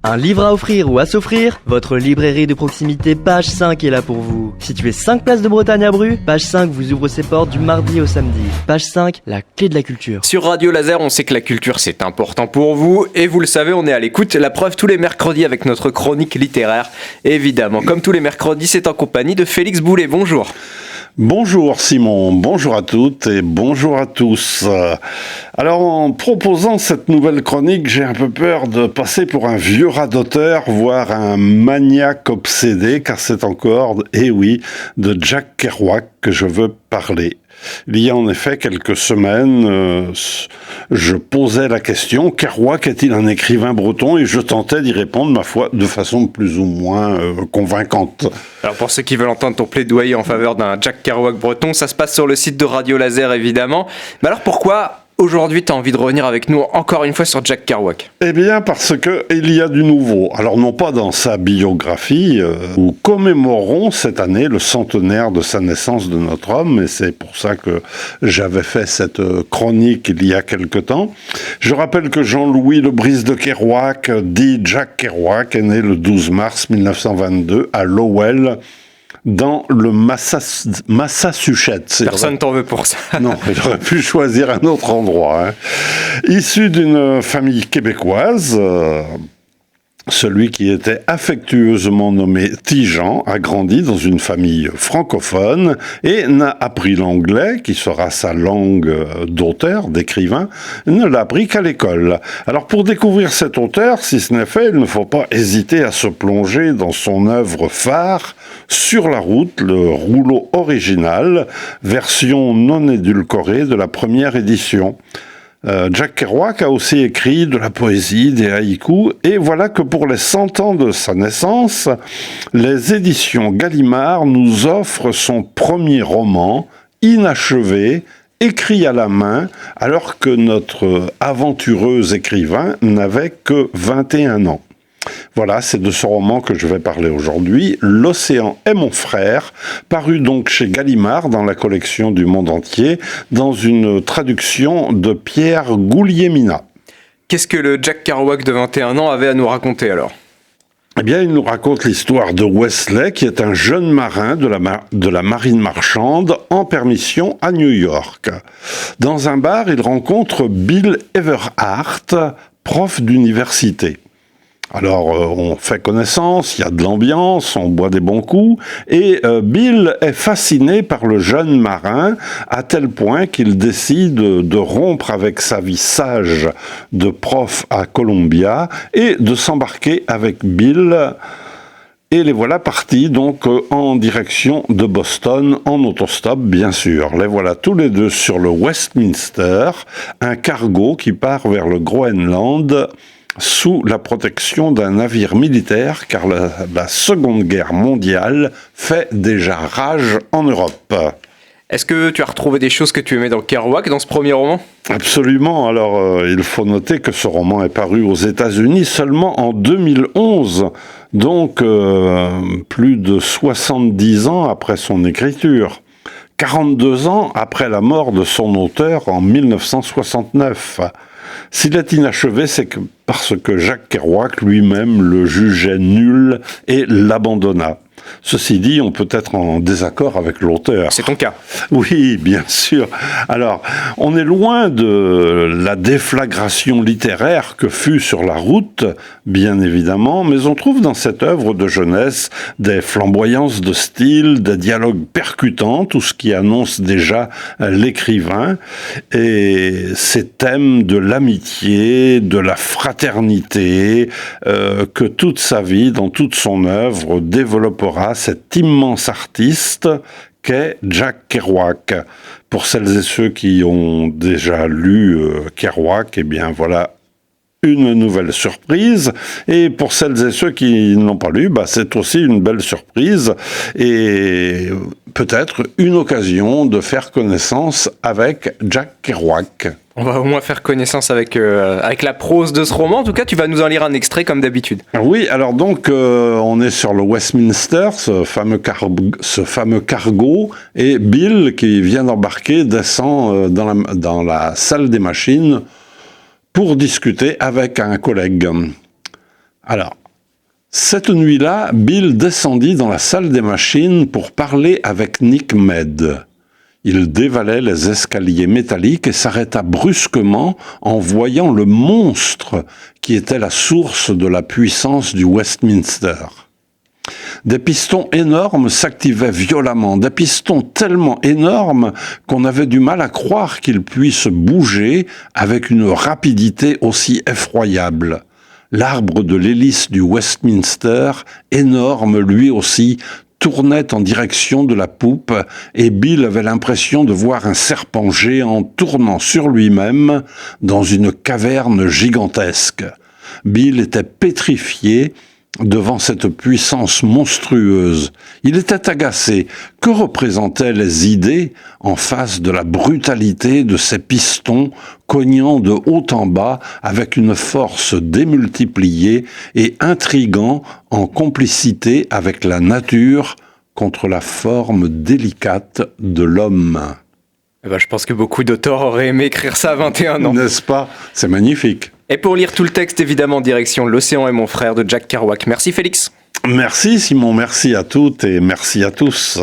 Un livre à offrir ou à s'offrir? Votre librairie de proximité Page 5 est là pour vous. Située 5 places de Bretagne à Bru, Page 5 vous ouvre ses portes du mardi au samedi. Page 5, la clé de la culture. Sur Radio Laser, on sait que la culture c'est important pour vous et vous le savez, on est à l'écoute. La preuve tous les mercredis avec notre chronique littéraire. Évidemment, comme tous les mercredis, c'est en compagnie de Félix Boulet. Bonjour. Bonjour Simon, bonjour à toutes et bonjour à tous. Alors en proposant cette nouvelle chronique, j'ai un peu peur de passer pour un vieux radoteur, voire un maniaque obsédé, car c'est encore, de Jack Kerouac que je veux parler. Il y a en effet quelques semaines, je posais la question, Kerouac est-il un écrivain breton? Et je tentais d'y répondre, ma foi, de façon plus ou moins convaincante. Alors pour ceux qui veulent entendre ton plaidoyer en faveur d'un Jack Kerouac breton, ça se passe sur le site de Radio Laser évidemment. Mais alors pourquoi aujourd'hui tu as envie de revenir avec nous encore une fois sur Jack Kerouac? Eh bien parce que il y a du nouveau. Alors non pas dans sa biographie, nous commémorons cette année le centenaire de sa naissance de notre homme, et c'est pour ça que j'avais fait cette chronique il y a quelque temps. Je rappelle que Jean-Louis Le Bris de Kerouac, dit Jack Kerouac, est né le 12 mars 1922 à Lowell, dans le Massachusetts. Personne t'en veut pour ça. Non, il aurait pu choisir un autre endroit. Issu d'une famille québécoise, celui qui était affectueusement nommé Tijan a grandi dans une famille francophone et n'a appris l'anglais, qui sera sa langue d'auteur, d'écrivain, ne l'a appris qu'à l'école. Alors pour découvrir cet auteur, si ce n'est fait, il ne faut pas hésiter à se plonger dans son œuvre phare, Sur la route, le rouleau original, version non édulcorée de la première édition. Jack Kerouac a aussi écrit de la poésie, des haïkus, et voilà que pour les 100 ans de sa naissance, les éditions Gallimard nous offrent son premier roman, inachevé, écrit à la main, alors que notre aventureux écrivain n'avait que 21 ans. Voilà, c'est de ce roman que je vais parler aujourd'hui, L'Océan est mon frère, paru donc chez Gallimard dans la collection du Monde entier, dans une traduction de Pierre Goulier-Mina. Qu'est-ce que le Jack Kerouac de 21 ans avait à nous raconter alors ? Eh bien, il nous raconte l'histoire de Wesley, qui est un jeune marin de la marine marchande en permission à New York. Dans un bar, il rencontre Bill Everhart, prof d'université. Alors, on fait connaissance, il y a de l'ambiance, on boit des bons coups, et Bill est fasciné par le jeune marin, à tel point qu'il décide de rompre avec sa vie sage de prof à Columbia et de s'embarquer avec Bill. Et les voilà partis donc en direction de Boston, en autostop bien sûr. Les voilà tous les deux sur le Westminster, un cargo qui part vers le Groenland, sous la protection d'un navire militaire, car la Seconde Guerre mondiale fait déjà rage en Europe. Est-ce que tu as retrouvé des choses que tu aimais dans Kerouac, dans ce premier roman ? Absolument. Alors, il faut noter que ce roman est paru aux États-Unis seulement en 2011, donc plus de 70 ans après son écriture. 42 ans après la mort de son auteur en 1969. S'il est inachevé, c'est parce que Jack Kerouac lui-même le jugeait nul et l'abandonna. Ceci dit, on peut être en désaccord avec l'auteur. C'est ton cas. Oui, bien sûr. Alors, on est loin de la déflagration littéraire que fut Sur la route, bien évidemment, mais on trouve dans cette œuvre de jeunesse des flamboyances de style, des dialogues percutants, tout ce qui annonce déjà l'écrivain, et ces thèmes de l'amitié, de la fraternité, que toute sa vie, dans toute son œuvre, développera cet immense artiste qu'est Jack Kerouac. Pour celles et ceux qui ont déjà lu Kerouac, eh bien voilà une nouvelle surprise, et pour celles et ceux qui ne l'ont pas lu, c'est aussi une belle surprise et peut-être une occasion de faire connaissance avec Jack Kerouac. On va au moins faire connaissance avec la prose de ce roman. En tout cas, tu vas nous en lire un extrait comme d'habitude. Oui, alors donc, on est sur le Westminster, ce fameux cargo, et Bill, qui vient d'embarquer, descend dans la salle des machines pour discuter avec un collègue. Alors, cette nuit-là, Bill descendit dans la salle des machines pour parler avec Nick Med. Il dévalait les escaliers métalliques et s'arrêta brusquement en voyant le monstre qui était la source de la puissance du Westminster. Des pistons énormes s'activaient violemment, des pistons tellement énormes qu'on avait du mal à croire qu'ils puissent bouger avec une rapidité aussi effroyable. L'arbre de l'hélice du Westminster, énorme lui aussi, tournait en direction de la poupe et Bill avait l'impression de voir un serpent géant tournant sur lui-même dans une caverne gigantesque. Bill était pétrifié devant cette puissance monstrueuse. Il était agacé. Que représentaient les idées en face de la brutalité de ces pistons cognant de haut en bas avec une force démultipliée et intriguant en complicité avec la nature contre la forme délicate de l'homme. Je pense que beaucoup d'auteurs auraient aimé écrire ça à 21 ans. N'est-ce pas? C'est magnifique. Et pour lire tout le texte, évidemment, direction L'Océan et mon frère de Jack Kerouac. Merci Félix. Merci Simon, merci à toutes et merci à tous.